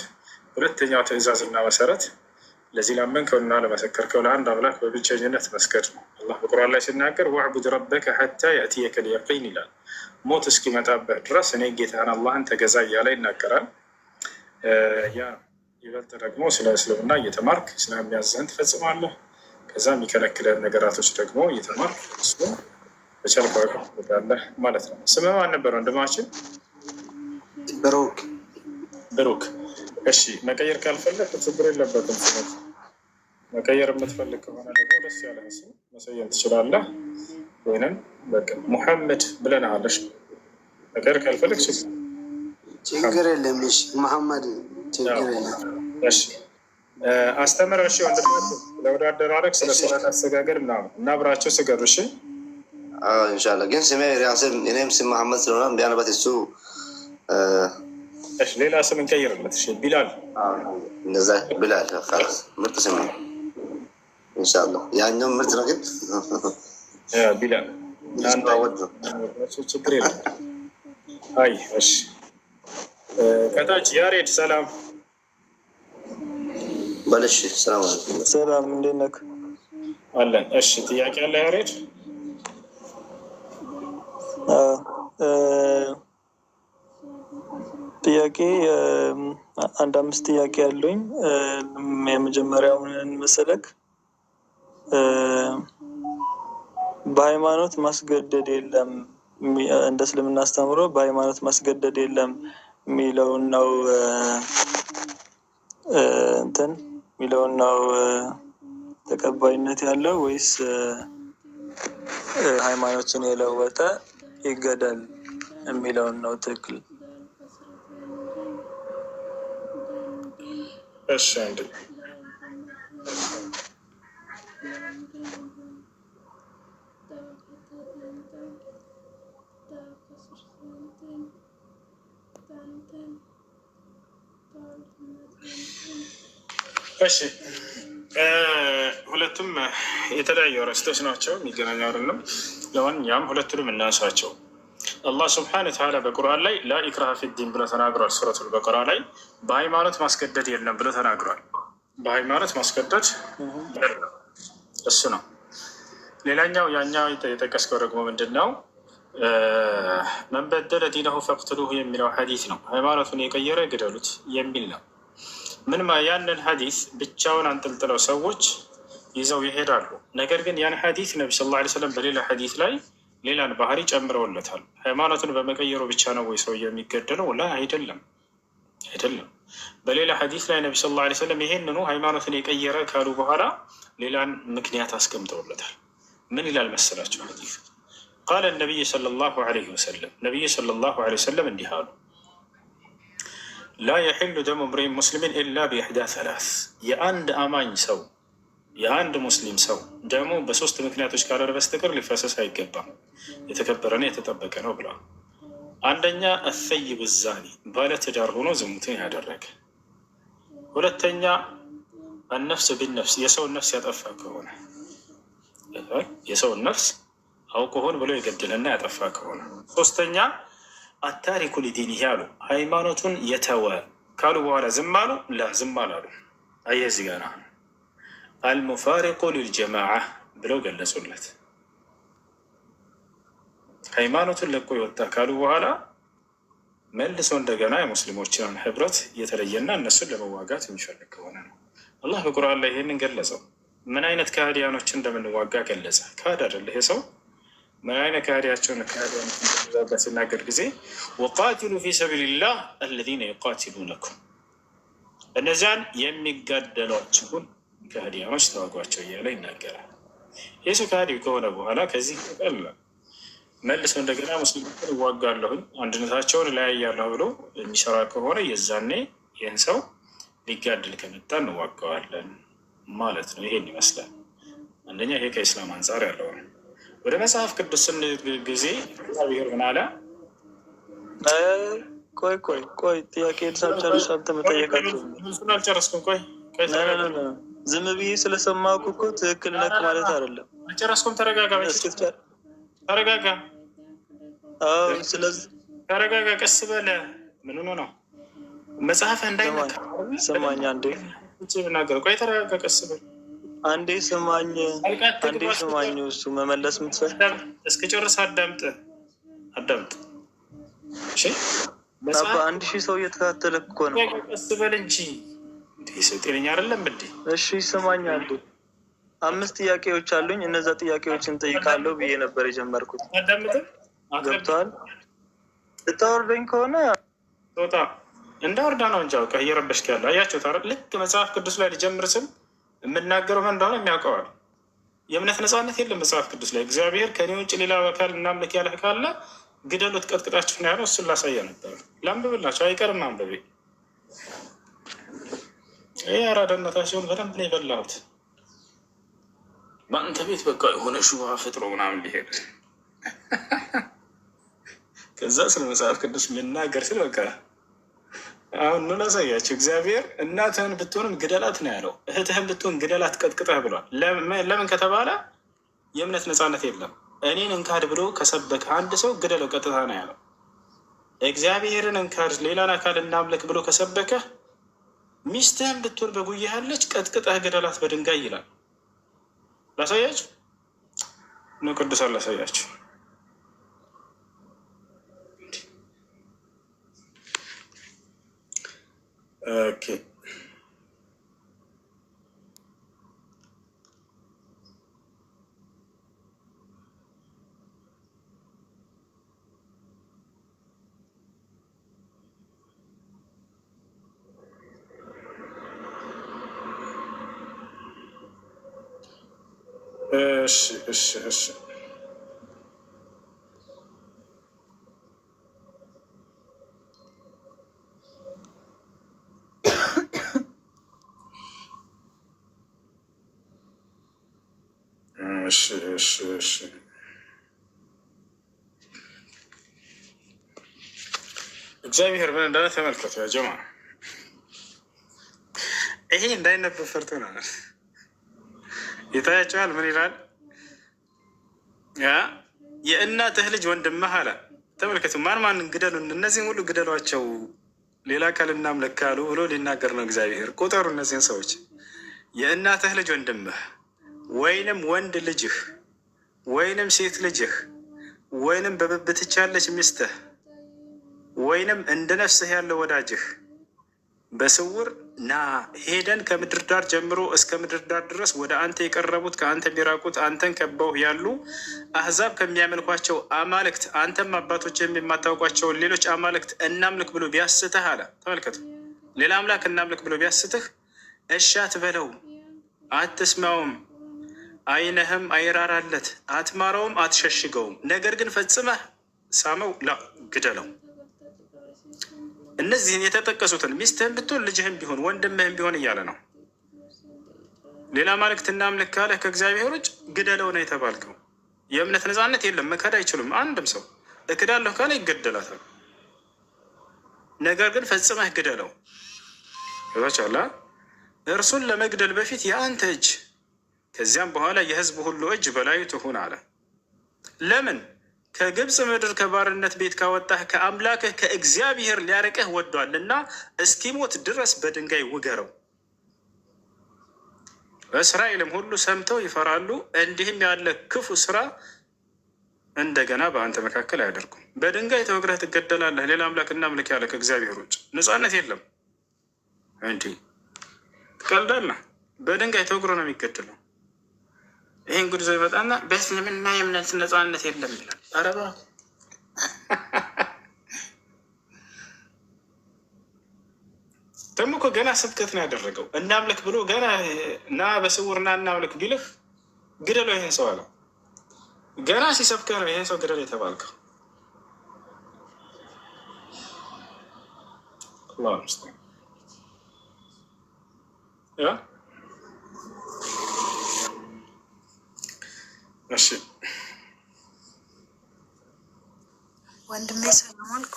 [SPEAKER 1] ሁለተኛው ትዕዛዝና መሰረት ለዚህ ላመንከውና ለመሰከርከው ለአንድ አምላክ በብቸኝነት መስገድ ነው። አላህ በቁርአን ላይ ሲናገር ወዕቡድ ረበከ ሐታ የእትየከል የቂን ይላል። ሞት እስኪመጣበት ድረስ እኔ ጌታህን አላህን ተገዛ እያለ ይናገራል። ያ ይበልጥ ደግሞ ስለ እስልምና እየተማርክ ስለሚያዝህን ትፈጽማለህ። ከዛ የሚከለክለን ነገራቶች ደግሞ እየተማርክ እሱን በቻልከው አቅም ትወጣለህ ማለት ነው። ስምህ ማን ነበር ወንድማችን?
[SPEAKER 6] ብሩክ
[SPEAKER 1] ብሩክ። እሺ መቀየር ካልፈለግ ችግር የለበትም። ስምህ መቀየር የምትፈልግ ከሆነ ደግሞ ደስ ያለህ ስም መሰየም ትችላለህ። ወይንም በቃ ሙሐመድ ብለናለሽ። መቀየር ካልፈለግ
[SPEAKER 6] ችግር የለም። እሺ መሐመድ ችግር የለም።
[SPEAKER 1] እሺ አስተምረው። እሺ ወንድማችን ለወዳደር አረግ ስለ ሶላት አሰጋገድ ምናምን እና አብራቸው ስገዱ። እሺ
[SPEAKER 6] ኢንሻላህ። ግን ስሜ እኔም ስም መሐመድ ስለሆነ ቢያንበት እሱ
[SPEAKER 1] ሌላ ስም እንቀይርለት። እሺ ቢላል፣
[SPEAKER 6] እንደዛ ቢላል ምርጥ ስም ነው። ኢንሻላህ ያኛው ምርጥ ነው፣ ግን
[SPEAKER 1] ቢላል ችግር የለም። አይ እሺ ከታች ያሬድ ሰላም
[SPEAKER 6] በልሽ። ሰላም አለይኩም።
[SPEAKER 5] ሰላም እንዴት ነህ?
[SPEAKER 1] አለን። እሺ ጥያቄ አለ ያሬድ?
[SPEAKER 5] ጥያቄ አንድ 5 ጥያቄ አሉኝ። የመጀመሪያውን መሰለክ በሃይማኖት ማስገደድ የለም፣ እንደ እስልምና አስተምሮ በሃይማኖት ማስገደድ የለም የሚለውን ነው እንትን የሚለውን ነው ተቀባይነት ያለው ወይስ ሃይማኖትን የለወጠ ይገደል የሚለውን ነው ትክክል?
[SPEAKER 1] እሺ አንድ እሺ ሁለቱም የተለያዩ አርዕስቶች ናቸው፣ የሚገናኙ አይደለም። ለማንኛውም ሁለቱንም እናንሳቸው። አላህ ስብሐነሁ ወተዓላ በቁርአን ላይ ላ ኢክራሀ ፊዲን ብሎ ተናግሯል። ሱረቱል በቀራ ላይ በሃይማኖት ማስገደድ የለም ብሎ ተናግሯል። በሃይማኖት ማስገደድ እሱ ነው። ሌላኛው ያኛው የጠቀስከው ደግሞ ምንድን ነው? መን በደለ ዲነሁ ፈቅትሉሁ የሚለው ሐዲስ ነው። ሃይማኖቱን የቀየረ ግደሉት የሚል ነው። ምንም ያንን ሐዲስ ብቻውን አንጠልጥለው ሰዎች ይዘው ይሄዳሉ። ነገር ግን ያን ሐዲስ ነቢ ስ ላ ሰለም በሌላ ሐዲስ ላይ ሌላን ባህሪ ጨምረውለታል። ሃይማኖቱን በመቀየሩ ብቻ ነው ወይ ሰው የሚገደለው? ላ አይደለም፣ አይደለም። በሌላ ሐዲስ ላይ ነቢ ስ ላ ሰለም ይሄንኑ ሃይማኖትን የቀየረ ካሉ በኋላ ሌላን ምክንያት አስቀምጠውለታል። ምን ይላል መሰላቸው ሐዲስ? ቃለ ነቢይ ሰለላሁ ዐለይሂ ወሰለም፣ ነቢይ ሰለላሁ ዐለይሂ ወሰለም እንዲህ አሉ፣ ላ የሕሉ ደሙ እምሪኢን ሙስሊሚን ኢላ ቢኢሕዳ ሰላስ፣ የአንድ አማኝ ሰው የአንድ ሙስሊም ሰው ደሙ በሶስት ምክንያቶች ካልሆነ በስተቀር ሊፈሰስ አይገባም፣ የተከበረና የተጠበቀ ነው ብለዋል። አንደኛ አሰይብ ዛኒ፣ ባለ ትዳር ሆኖ ዝሙትን ያደረገ። ሁለተኛ አነፍስ ቢነፍስ፣ የሰውን ነፍስ ያጠፋ ከሆነ የሰውን ነፍስ አውቆ ሆን ብሎ የገደለና ያጠፋ ከሆነ። ሶስተኛ አታሪኩ ሊዲኒሂ አሉ፣ ሃይማኖቱን የተወ ካሉ በኋላ ዝም አሉ። ላ ዝም አላሉ። አየህ እዚህ ጋር አልሙፋሪቁ ሊልጀማዓ ብለው ገለጹለት። ሃይማኖቱን ለቆ የወጣ ካሉ በኋላ መልሶ እንደገና የሙስሊሞችን ህብረት የተለየና እነሱን ለመዋጋት የሚፈልግ ከሆነ ነው። አላህ በቁርአን ላይ ይህንን ገለጸው። ምን አይነት ከሃዲያኖችን እንደምንዋጋ ገለጸ። ካድ አይደለ ይሄ ሰው? ምን አይነት ከሃዲያቸውን ከሃዲያኖች ሲናገር ጊዜ ወቃቲሉ ፊ ሰቢልላህ አለዚነ ዩቃቲሉነኩም፣ እነዚያን የሚጋደሏችሁን ከሃዲያኖች ተዋጓቸው እያለ ይናገራል። ይህ ሰው ከሃዲ ከሆነ በኋላ ከዚህ ቀል መልሶ እንደገና ሙስሊሞችን እዋጋለሁኝ አንድነታቸውን እለያያለሁ ብሎ የሚሰራ ከሆነ የዛኔ ይህን ሰው ሊጋድል ከመጣ እንዋጋዋለን ማለት ነው። ይሄን ይመስላል። አንደኛ ይሄ ከኢስላም አንጻር ያለው ነው። ወደ መጽሐፍ ቅዱስ ስንል ጊዜ እግዚአብሔር ምን አለ?
[SPEAKER 5] ቆይ ጥያቄ ሳልጨርስ አንተ መጠየቃቸው
[SPEAKER 1] አልጨረስኩም። ቆይ
[SPEAKER 5] ዝም ብዬ ስለሰማኩ እኮ ትክክል ነህ ማለት አይደለም።
[SPEAKER 1] አልጨረስኩም። ተረጋጋ፣ ተረጋጋ።
[SPEAKER 5] ስለዚህ
[SPEAKER 1] ተረጋጋ፣ ቀስ በለ። ምን ሆኖ ነው? መጽሐፍ እንዳይነካ
[SPEAKER 5] ሰማኝ። አንዴ
[SPEAKER 1] ብናገር፣ ቆይ ተረጋጋ፣ ቀስ በለ።
[SPEAKER 5] አንዴ ስማኝ፣ አንዴ ስማኝ። እሱ መመለስ የምትፈልግ
[SPEAKER 1] እስክጨርስ አዳምጥ።
[SPEAKER 5] አንድ ሺህ ሰው እየተከታተለ እኮ ነው።
[SPEAKER 1] ቀስ በል እንጂ ሰው ጤነኛ አይደለም እንዴ?
[SPEAKER 5] እሺ ስማኝ አንዴ። 5 ጥያቄዎች አሉኝ። እነዛ ጥያቄዎችን ጠይቃለሁ ብዬ ነበር የጀመርኩት።
[SPEAKER 1] አዳምጥም
[SPEAKER 5] ገብቷል? ልታወርደኝ ከሆነ
[SPEAKER 1] ጦጣ እንዳወርዳ ነው እንጂ አውቀህ እየረበሽክ ያለ አያቸው። ታረ ልክ መጽሐፍ ቅዱስ ላይ ሊጀምር ስም የምናገረው ምን እንደሆነ የሚያውቀዋል። የእምነት ነፃነት የለም መጽሐፍ ቅዱስ ላይ። እግዚአብሔር ከኔ ውጭ ሌላ አካል እናምልክ ያለህ ካለ ግደሉት፣ ቀጥቅጣችሁ ነው ያለው። እሱን ላሳያ ነበር። ላንብብላቸው አይቀርም አንብቤ። ይህ አራዳነታቸውን በደንብ ነው የበላሁት። በአንተ ቤት በቃ የሆነ ሹባ ፈጥሮ ምናምን ሊሄድ ከዛ ስለ መጽሐፍ ቅዱስ ልናገር ስል በቃ አሁን ኑ ላሳያቸው። እግዚአብሔር እናትህን ብትሆንም ግደላት ነው ያለው። እህትህን ብትሆን ግደላት ቀጥቅጠህ ብሏል። ለምን ከተባለ የእምነት ነፃነት የለም። እኔን እንካድ ብሎ ከሰበከ አንድ ሰው ግደለው ቀጥታ ነው ያለው። እግዚአብሔርን እንካድ ሌላን አካል እናምልክ ብሎ ከሰበከ ሚስትህን ብትሆን በጉያህ ያለች ቀጥቅጠህ ግደላት በድንጋይ ይላል። ላሳያችሁ ነው ቅዱሳን ላሳያችሁ። ኦኬ እሺ እግዚአብሔር ምን እንዳለ ተመልከቱ። ያ ጀማ ይሄ እንዳይነበብ ፈርቶ ነው። ይታያቸዋል። ምን ይላል? የእናትህ ልጅ ወንድምህ አለ። ተመልከቱ። ማን ግደሉ፣ እነዚህን ሁሉ ግደሏቸው፣ ሌላ ቃል እናምልክ ካሉ ብሎ ሊናገር ነው እግዚአብሔር። ቁጠሩ እነዚህን ሰዎች። የእናትህ ልጅ ወንድምህ ወይንም ወንድ ልጅህ ወይንም ሴት ልጅህ ወይንም በብብትህ ያለች ሚስትህ ወይንም እንደ ነፍስህ ያለ ወዳጅህ በስውር ና ሄደን ከምድር ዳር ጀምሮ እስከ ምድር ዳር ድረስ ወደ አንተ የቀረቡት ከአንተ የሚራቁት አንተን ከበው ያሉ አህዛብ ከሚያመልኳቸው አማልክት አንተም አባቶች የማታውቋቸውን ሌሎች አማልክት እናምልክ ብሎ ቢያስትህ አለ። ተመልከቱ። ሌላ አምላክ እናምልክ ብሎ ቢያስትህ እሺ አትበለው፣ አትስማውም፣ ዓይንህም አይራራለት፣ አትማረውም፣ አትሸሽገውም። ነገር ግን ፈጽመህ ሳመው፣ ላ ግደለው። እነዚህን የተጠቀሱትን ሚስትህን ብትሆን ልጅህም ቢሆን ወንድምህም ቢሆን እያለ ነው። ሌላ አማልክት እናምልክ ካለህ ከእግዚአብሔር ውጭ ግደለው ነው የተባልከው። የእምነት ነፃነት የለም። መካድ አይችሉም። አንድም ሰው እክዳለሁ ካለ ይገደላታል። ነገር ግን ፈጽመህ ግደለው። ይቻላ እርሱን ለመግደል በፊት የአንተ እጅ ከዚያም በኋላ የህዝብ ሁሉ እጅ በላዩ ትሁን አለ። ለምን? ከግብፅ ምድር ከባርነት ቤት ካወጣህ ከአምላክህ ከእግዚአብሔር ሊያርቅህ ወዷልና እስኪሞት ድረስ በድንጋይ ውገረው። እስራኤልም ሁሉ ሰምተው ይፈራሉ። እንዲህም ያለ ክፉ ስራ እንደገና በአንተ መካከል አያደርጉም። በድንጋይ ተወግረህ ትገደላለህ። ሌላ አምላክ እናምልክ ያለ ከእግዚአብሔር ውጭ ነፃነት የለም። እንዲህ ትቀልዳለህ። በድንጋይ ተወግሮ ነው የሚገደለው። ይህን ጉድ ይዞ ይመጣና በእስልምና የእምነት ነፃነት የለም ይላል። ኧረ እባክህ ደግሞ እኮ ገና ስብከት ነው ያደረገው። እናምልክ ብሎ ገና እና በስውርና እናምልክ ቢልህ ግደለው ይህን ሰው አለው። ገና ሲሰብከህ ነው ይህን ሰው ግደል የተባልከው። አላሁ ሙስተዓን። እሺ
[SPEAKER 7] ወንድሜ ሰላም አልኩ።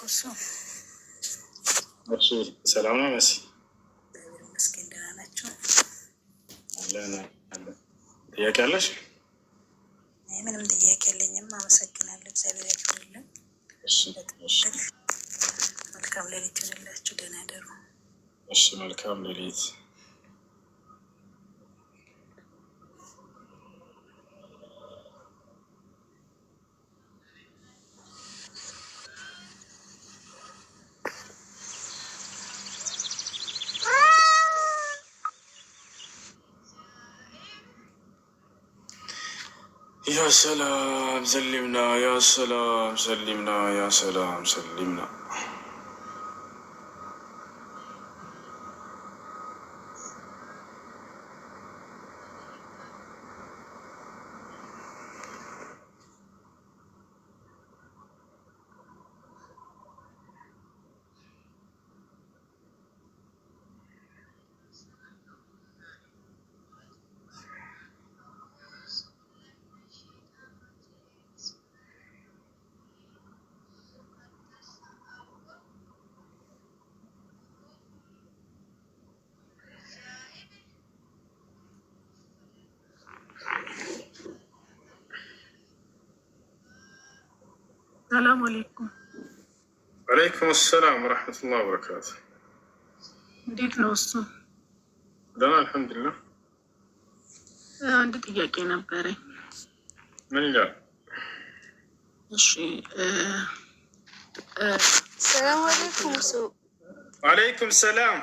[SPEAKER 1] እሱ ሰላም ነው መሲ?
[SPEAKER 7] መስኪን ደህና ናቸው?
[SPEAKER 1] ጥያቄ አለሽ?
[SPEAKER 7] ምንም ጥያቄ የለኝም። አመሰግናለሁ። እግዚአብሔር ያክብርልን። መልካም ሌሊት ይሁንላችሁ። ደህና ደሩ።
[SPEAKER 1] እሺ መልካም ሌሊት። يا سلام سلمنا، يا سلام سلمنا، يا سلام سلمنا.
[SPEAKER 8] ሰላም አለይኩም።
[SPEAKER 1] ወአለይኩም ሰላም ወረሕመቱላህ ወበረካቱ።
[SPEAKER 8] እንዴት ነው እሱ?
[SPEAKER 1] ደህና አልሐምዱሊላህ።
[SPEAKER 8] አንድ ጥያቄ ነበረኝ።
[SPEAKER 1] ምን ይላል?
[SPEAKER 8] እሺ
[SPEAKER 3] ሰላም አለይኩም እሱ።
[SPEAKER 1] ወአለይኩም ሰላም።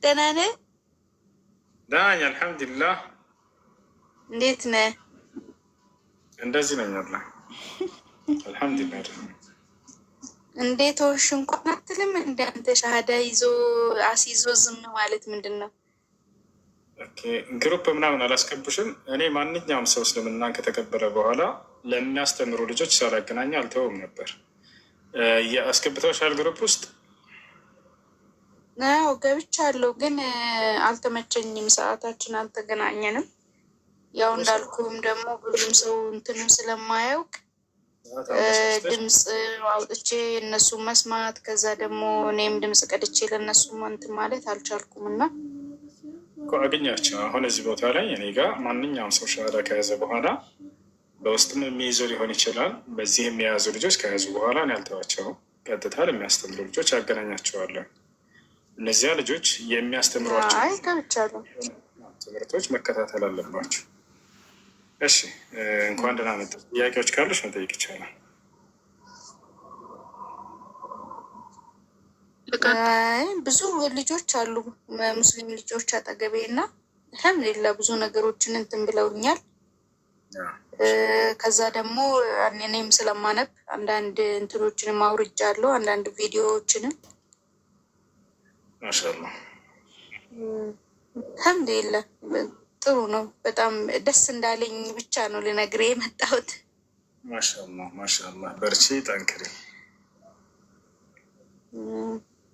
[SPEAKER 3] ደህና ነህ?
[SPEAKER 1] ደህና ነኝ አልሐምዱሊላህ።
[SPEAKER 3] እንዴት ነህ?
[SPEAKER 1] እንደዚህ ነኝ አላ አልሐምዱሊላህ።
[SPEAKER 3] እንዴት ወሽ እንኳን አትልም? እንደ አንተ ሻሃዳ ይዞ አስይዞ ዝም ማለት ምንድን ነው?
[SPEAKER 1] ግሩፕ ምናምን አላስገቡሽም? እኔ ማንኛውም ሰው እስልምናን ከተቀበለ በኋላ ለሚያስተምሩ ልጆች ሳላገናኘ አልተውም ነበር። አስገብተውሻል ግሩፕ ውስጥ?
[SPEAKER 3] አዎ ገብቻለሁ፣ ግን አልተመቸኝም። ሰዓታችን አልተገናኘንም። ያው እንዳልኩም ደግሞ ብዙም ሰው እንትንም ስለማያውቅ ድምፅ አውጥቼ እነሱ መስማት ከዛ ደግሞ እኔም ድምፅ ቀድቼ ለእነሱ እንትን ማለት አልቻልኩም እና
[SPEAKER 1] እኮ አገኛቸው። አሁን እዚህ ቦታ ላይ እኔ ጋር ማንኛውም ሰው ሻሃዳ ከያዘ በኋላ በውስጥም የሚይዙ ሊሆን ይችላል። በዚህ የሚያዙ ልጆች ከያዙ በኋላ እኔ አልተዋቸውም። ቀጥታ ለሚያስተምሩ ልጆች ያገናኛቸዋለሁ። እነዚያ ልጆች የሚያስተምሯቸው ትምህርቶች መከታተል አለባቸው። እሺ እንኳን ደህና መጣ። ጥያቄዎች ካሉሽ መጠየቅ ይቻላል።
[SPEAKER 3] ብዙ ልጆች አሉ ሙስሊም ልጆች አጠገቤ እና አልሐምዱሊላህ ብዙ ነገሮችን እንትን ብለውኛል። ከዛ ደግሞ እኔም ስለማነብ አንዳንድ እንትኖችንም አውርጃለሁ፣ አንዳንድ ቪዲዮዎችንም
[SPEAKER 1] ማሻአላህ
[SPEAKER 3] አልሐምዱሊላህ ጥሩ ነው። በጣም ደስ እንዳለኝ ብቻ ነው ልነግርህ የመጣሁት።
[SPEAKER 1] ማሻአላህ ማሻአላህ፣ በርቺ ጠንክሪ።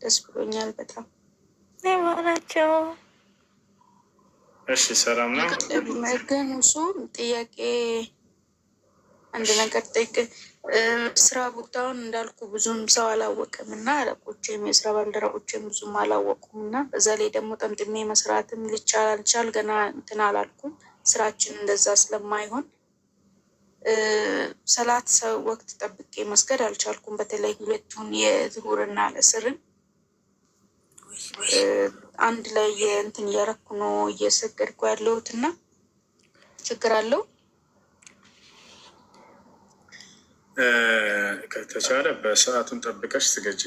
[SPEAKER 3] ደስ ብሎኛል በጣም
[SPEAKER 9] ናቸው።
[SPEAKER 1] እሺ ሰላም ነው።
[SPEAKER 3] ግን እሱ ጥያቄ አንድ ነገር ጠይቅ። ስራ ቦታውን እንዳልኩ ብዙም ሰው አላወቅም እና አለቆቼም የስራ ባልደረቦቼም ብዙም አላወቁም እና በዛ ላይ ደግሞ ጠምጥሜ መስራትም ልቻል አልቻል ገና እንትን አላልኩም። ስራችን እንደዛ ስለማይሆን ሰላት ሰው ወቅት ጠብቄ መስገድ አልቻልኩም። በተለይ ሁለቱን የዝሁርና ለስርን አንድ ላይ እንትን እያረኩ ነው እየሰገድኩ ያለሁት እና ችግር አለው።
[SPEAKER 1] ከተቻለ በሰዓቱን ጠብቀሽ ስገጂ።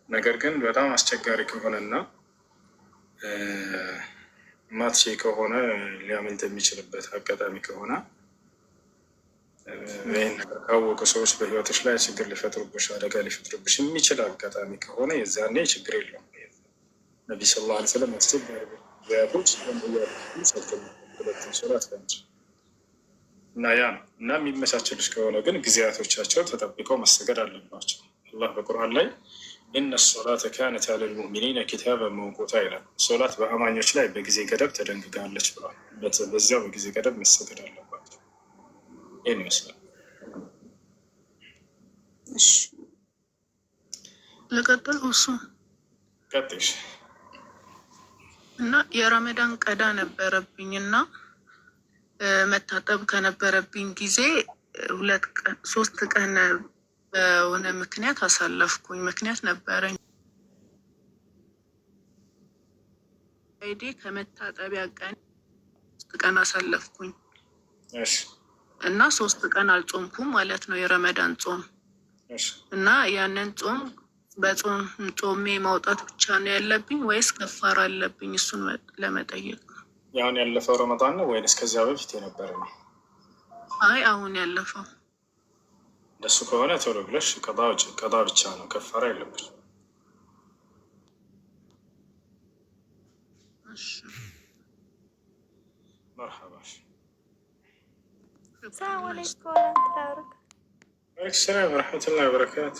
[SPEAKER 1] ነገር ግን በጣም አስቸጋሪ ከሆነና ማትቼ ከሆነ ሊያመልጥ የሚችልበት አጋጣሚ ከሆነ ይህን ነገር ካወቁ ሰዎች በህይወቶች ላይ ችግር ሊፈጥሩብሽ፣ አደጋ ሊፈጥሩብሽ የሚችል አጋጣሚ ከሆነ የዛኔ ችግር የለውም። ነቢ ሰለላሁ ዐለይሂ ወሰለም ያቶች ሁለቱም ሶላት ፈንጭ እና ያ ነው እና የሚመቻችልሽ ከሆነ ግን ጊዜያቶቻቸው ተጠብቀው መሰገድ አለባቸው። አላህ በቁርአን ላይ ኢነ ሶላተ ካነት ዐለል ሙእሚኒነ ኪታበን መውቁታ ይላል። ሶላት በአማኞች ላይ በጊዜ ገደብ ተደንግጋለች ብሏል። በዚያው በጊዜ ገደብ መሰገድ አለባቸው። ይህን ይመስላል።
[SPEAKER 8] ልቀጥል እሱ
[SPEAKER 1] ቀጥሽ
[SPEAKER 8] እና የረመዳን ቀዳ ነበረብኝ እና መታጠብ ከነበረብኝ ጊዜ 3 ቀን በሆነ ምክንያት አሳለፍኩኝ። ምክንያት ነበረኝ አይዲ ከመታጠቢያ ቀን 3 ቀን አሳለፍኩኝ እና 3 ቀን አልጾምኩም ማለት ነው የረመዳን ጾም እና ያንን ጾም በጾም ጾሜ ማውጣት ብቻ ነው ያለብኝ ወይስ ከፋራ አለብኝ? እሱን ለመጠየቅ ነው።
[SPEAKER 1] ያሁን ያለፈው ረመዳን ነው ወይንስ ከዚያ በፊት የነበረ ነው?
[SPEAKER 8] አይ አሁን ያለፈው።
[SPEAKER 1] እንደሱ ከሆነ ቶሎ ብለሽ ቀዳ ብቻ ነው፣ ከፋራ የለብሽ። መርሐባሽ።
[SPEAKER 9] ሰላም አለይኩም ወራህመቱላሂ ወበረካቱህ።
[SPEAKER 1] ሰላም ወረሕመቱላሂ ወበረካቱ።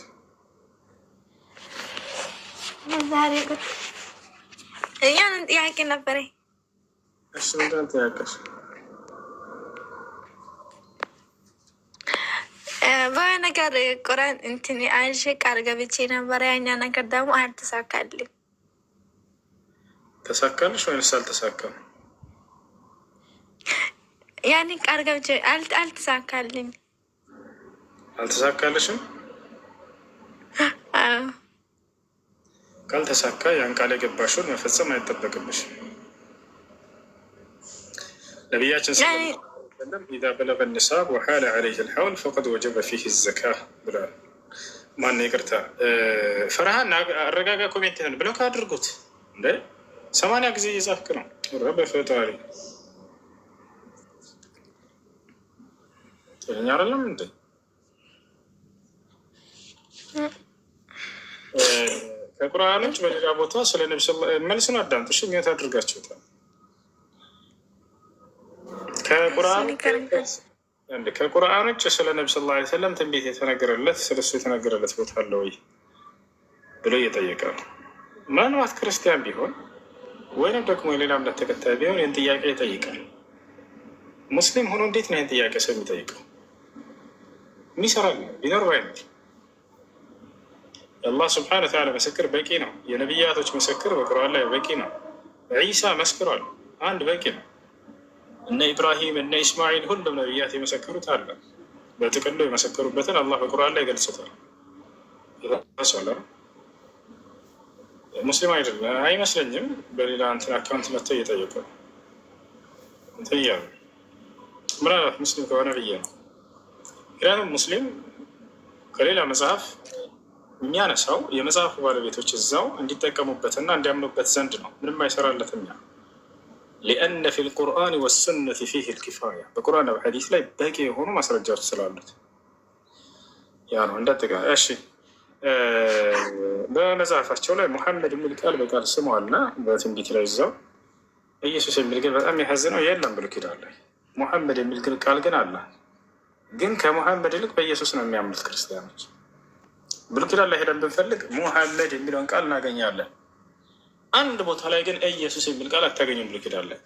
[SPEAKER 9] ዛሬ ጉድ ያንን ጥያቄ ነበረኝ።
[SPEAKER 1] እሺ ምንድን ነው ጥያቄሽ?
[SPEAKER 9] በነገር ቁርአን እንትን አንሺ ቃል ገብቼ ነበረ። ያኛ ነገር ደግሞ አልተሳካልኝ።
[SPEAKER 1] ተሳካልሽ ወይንስ አልተሳካም?
[SPEAKER 9] ያኔ ቃል ገብቼ አልተሳካልኝ።
[SPEAKER 1] አልተሳካልሽም? ካልተሳካ ያን ቃል የገባሽውን መፈጸም አይጠበቅብሽም። ነቢያችን ሰለም ኢዛ በለገ ኒሳብ ወሓለ ዐለይሂ ልሐውል ፈቀድ ወጀበ ፊህ ዘካ ብለዋል። ማነው ይቅርታ፣ ፈርሃን አረጋጋ ኮሜንትህን ብሎክ አድርጉት። እንደ 80 ጊዜ እየጻፍክ ነው። በፈጣሪ ጤነኛ አይደለም እንዴ? ከቁርአኖች በሌላ ቦታ ስለ ነቢ መልስን አዳምጥ። እሺ ሚወት አድርጋችሁታል። ከቁርአኖች ስለ ነቢ ስ ላ ሰለም ትንቢት የተነገረለት ስለሱ የተነገረለት ቦታ አለ ወይ ብሎ እየጠየቀ ነው። ምናልባት ክርስቲያን ቢሆን ወይም ደግሞ የሌላ እምነት ተከታይ ቢሆን ይህን ጥያቄ ይጠይቃል። ሙስሊም ሆኖ እንዴት ነው ይህን ጥያቄ ሰው የሚጠይቀው? የሚሰራል ቢኖር ባይኖር የአላህ ስብሐነ ወተዓላ ምስክር በቂ ነው። የነቢያቶች ምስክር በቁርአን ላይ በቂ ነው። ዒሳ መስክሯል፣ አንድ በቂ ነው። እነ ኢብራሂም እነ ኢስማዒል ሁሉም ነቢያት የመሰከሩት አለ። በጥቅሉ የመሰከሩበትን አላህ በቁርአን ላይ ገልጾታል። ሙስሊም አይደለም አይመስለኝም። በሌላ እንትን አካውንት መጥተው እየጠየቁ ነው እንትን እያሉ ምናልባት ሙስሊም ከሆነ ብዬ ነው። ምክንያቱም ሙስሊም ከሌላ መጽሐፍ የሚያነሳው የመጽሐፉ ባለቤቶች እዛው እንዲጠቀሙበትና እንዲያምኑበት ዘንድ ነው። ምንም አይሰራለትም። ያ ሊአነ ፊ ልቁርአን ወሱነት ፊህ ልኪፋያ በቁርአን በሐዲስ ላይ በቂ የሆኑ ማስረጃዎች ስላሉት ያ ነው እንዳጠቃላይ። እሺ በመጽሐፋቸው ላይ ሙሐመድ የሚል ቃል በቃል ስሙ አለ በትንቢት ላይ እዛው። ኢየሱስ የሚል ግን በጣም ያሳዝነው የለም ብሎ ኪዳን ላይ ሙሐመድ የሚል ቃል ግን አለ። ግን ከሙሐመድ ይልቅ በኢየሱስ ነው የሚያምኑት ክርስቲያኖች። ብሉይ ኪዳን ላይ ሄደን ብንፈልግ ሙሐመድ የሚለውን ቃል እናገኛለን። አንድ ቦታ ላይ ግን ኢየሱስ የሚል ቃል አታገኙም ብሉይ ኪዳን ላይ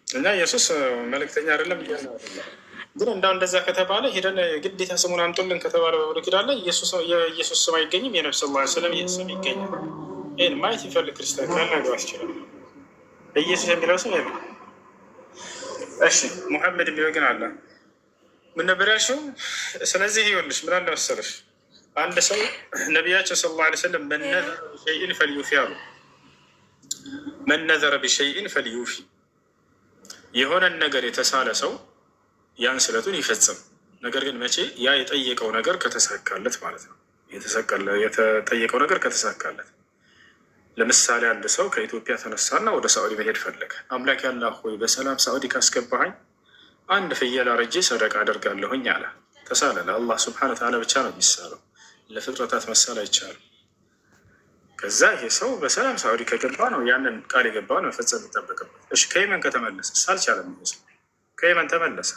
[SPEAKER 1] እና ኢየሱስ መልእክተኛ አይደለም። ግን እንዳው እንደዛ ከተባለ ሄደን ግዴታ ስሙን አምጡልን ከተባለ በብሉይ ኪዳን ላይ የኢየሱስ ስም አይገኝም። የነቢ ስ ላ ስለም ስም ይገኛል። ይህን ማየት ይፈልግ ክርስቲያን ካናገባ ይችላል። ኢየሱስ የሚለው ስም የለም። እሺ ሙሐመድ የሚለው ግን አለ። ምን ነበር ያልሽው? ስለዚህ ይኸውልሽ ምን አለ መሰለሽ፣ አንድ ሰው ነቢያችን ሰለላሁ ዐለይሂ ወሰለም መነዘረ ቢሸይኢን ፈልዩፊ አሉ። መነዘረ ቢሸይኢን ፈልዩፊ፣ የሆነን ነገር የተሳለ ሰው ያን ስለቱን ይፈጽም። ነገር ግን መቼ? ያ የጠየቀው ነገር ከተሳካለት ማለት ነው። የተጠየቀው ነገር ከተሳካለት። ለምሳሌ አንድ ሰው ከኢትዮጵያ ተነሳና ወደ ሳዑዲ መሄድ ፈለገ። አምላክ ያላህ ሆይ በሰላም ሳዑዲ ካስገባኸኝ አንድ ፍየል አርጄ ሰደቃ አደርጋለሁኝ አለ። ተሳለ። ለአላህ ስብሐነ ወተዓላ ብቻ ነው የሚሳለው፣ ለፍጥረታት መሳል አይቻልም። ከዛ ይሄ ሰው በሰላም ሳዑዲ ከገባ ነው ያንን ቃል የገባውን መፈጸም ይጠበቅበት። እሺ ከየመን ከተመለሰ አልቻለም። ከየመን ተመለሰ።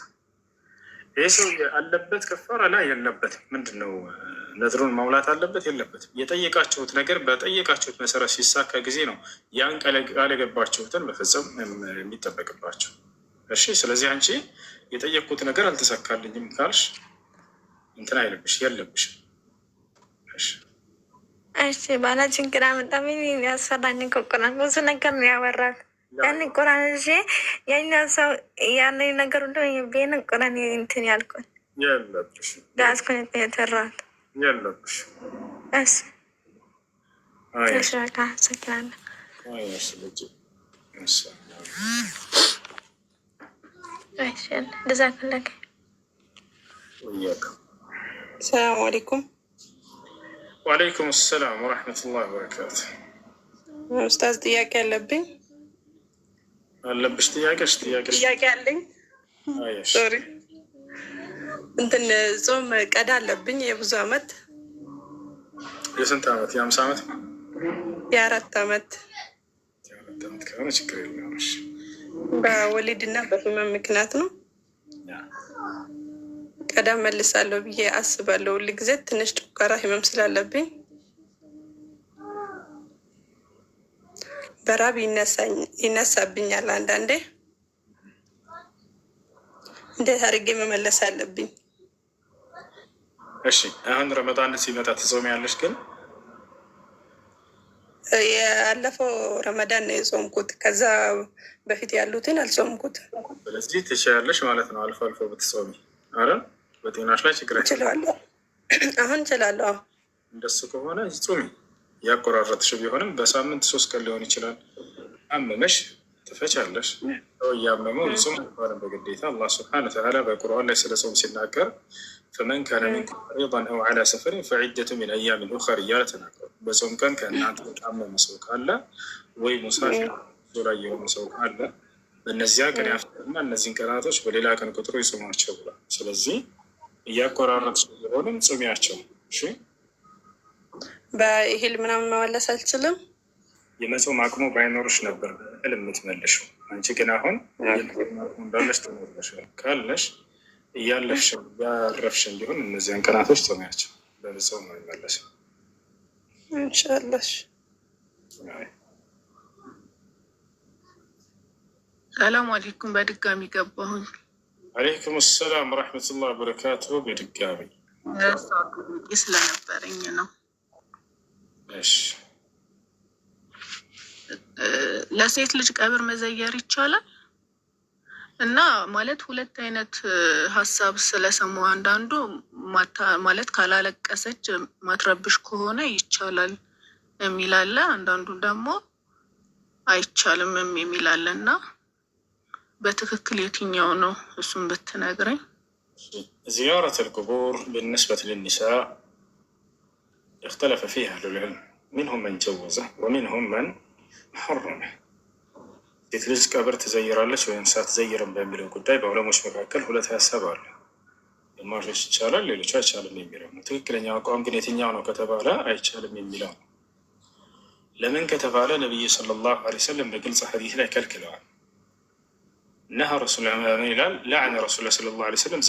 [SPEAKER 1] ይህ ሰው አለበት ከፋራ ላይ የለበትም። ምንድን ነው ነድሩን ማውላት አለበት የለበትም? የጠየቃችሁት ነገር በጠየቃችሁት መሰረት ሲሳካ ጊዜ ነው ያን ቃል የገባችሁትን መፈጸም የሚጠበቅባቸው። እሺ ስለዚህ አንቺ የጠየቅኩት ነገር አልተሳካልኝም ካልሽ እንትን አይልብሽ የለብሽ።
[SPEAKER 9] እሺ ባላችን ግራ በጣም ያስፈራኝ ቁርአን ብዙ ነገር ነው ያወራል። ያን ቁርአን እሺ ያኛ ሰው ያን ነገር ሁሉ ቤን ቁርአን እንትን ያልኩት
[SPEAKER 1] የለብሽ
[SPEAKER 9] ዳስኩን የተራል
[SPEAKER 1] የለብሽ።
[SPEAKER 9] እሺ እሺ ሰክራን
[SPEAKER 1] አይሽ ልጅ እሺ
[SPEAKER 9] አይሽን ጀዛከላህ
[SPEAKER 1] ወያከ
[SPEAKER 10] ሰላም አለይኩም።
[SPEAKER 1] ወአለይኩም ሰላም ወረሕመቱላሂ ወበረካቱ።
[SPEAKER 4] ኡስታዝ ጥያቄ አለብኝ።
[SPEAKER 1] አለብሽ?
[SPEAKER 4] ጥያቄ አለኝ። ሶሪ እንትን ጾም ቀዳ አለብኝ የብዙ አመት።
[SPEAKER 1] የስንት አመት? የ50 አመት?
[SPEAKER 4] የ4 አመት።
[SPEAKER 1] የ4 አመት ከሆነ ችግር የለውም።
[SPEAKER 4] በወሊድ እና በህመም ምክንያት ነው። ቀዳ መልሳለሁ ብዬ አስባለሁ። ሁል ጊዜ ትንሽ ጨጓራ ህመም ስላለብኝ በራብ ይነሳብኛል አንዳንዴ። እንዴት አድርጌ መመለስ አለብኝ?
[SPEAKER 1] እሺ አሁን ረመዳን ሲመጣ ትጾሚያለሽ? ግን
[SPEAKER 4] ያለፈው ረመዳን ነው የጾምኩት። ከዛ በፊት ያሉትን አልጾምኩት።
[SPEAKER 1] ስለዚህ ትችያለሽ ማለት ነው አልፎ አልፎ ብትጾሚ። አረ በጤናሽ ላይ ችግር
[SPEAKER 4] እችላለሁ። አሁን እችላለሁ።
[SPEAKER 1] እንደሱ ከሆነ ጾሚ። ያቆራረጥሽ ቢሆንም በሳምንት 3 ቀን ሊሆን ይችላል። አመመሽ ትፈቻለሽ። እያመመው ጾም እንኳን በግዴታ አላህ ስብሐነ ወተዓላ በቁርአን ላይ ስለ ጾም ሲናገር ፈመን ካነ ሚንኩም መሪደን አው ዐላ ሰፈሪን ፈዒደቱ ሚን አያሚን ኡኸር እያለ ተናገሩ። በጾም ቀን ከእናንተ የታመመ ሰው ካለ ወይ ሙሳፊር ላይ የሆነ ሰው ካለ በእነዚያ ቀን ያፍጥርና እነዚህን ቀናቶች በሌላ ቀን ቁጥሩ ይጾማቸው ብሏል። ስለዚህ እያቆራረጥሽ ቢሆንም ጾሚያቸው። እሺ
[SPEAKER 4] በእህል ምናምን መመለስ አልችልም።
[SPEAKER 1] የመጾም አቅሙ ባይኖርሽ ነበር እህል የምትመልሽው። አንቺ ግን አሁን እንዳለሽ ትኖርለሻል። ካለሽ እያለፍሽ እያረፍሽ እንዲሆን እነዚያን ቀናቶች ጾሚያቸው። በመጾም አይመለስም
[SPEAKER 4] ኢንሻአላህ።
[SPEAKER 8] ሰላም አለይኩም። በድጋሚ ገባሁኝ።
[SPEAKER 1] አለይኩም ሰላም ወረሕመቱላህ ወበረካቱሁ። በድጋሚ
[SPEAKER 8] ስለነበረኝ ነው።
[SPEAKER 1] እሺ
[SPEAKER 8] ለሴት ልጅ ቀብር መዘየር ይቻላል? እና ማለት 2 አይነት ሀሳብ ስለሰማሁ፣ አንዳንዱ ማለት ካላለቀሰች ማትረብሽ ከሆነ ይቻላል የሚል አለ፣ አንዳንዱ ደግሞ አይቻልም የሚል አለ። እና በትክክል የትኛው ነው? እሱን ብትነግረኝ።
[SPEAKER 1] زيارة القبور بالنسبة للنساء اختلف فيها أهل العلم، منهم من جوزه ومنهم من حرمه። ሴት ልጅ ቀብር ትዘይራለች ወይም ሳትዘይርም በሚለው ጉዳይ በዑለሞች መካከል 2 ሀሳብ አለ። ግማሾች ይቻላል፣ ሌሎች አይቻልም የሚለው ነው። ትክክለኛው አቋም ግን የትኛው ነው ከተባለ አይቻልም የሚለው ነው። ለምን ከተባለ ነቢዩ ሰለላሁ ዐለይሂ ወሰለም በግልጽ ሐዲስ ላይ ከልክለዋል። ነሃ ረሱል ይላል ለዐነ ረሱል ሰለላሁ ዐለይሂ ወሰለም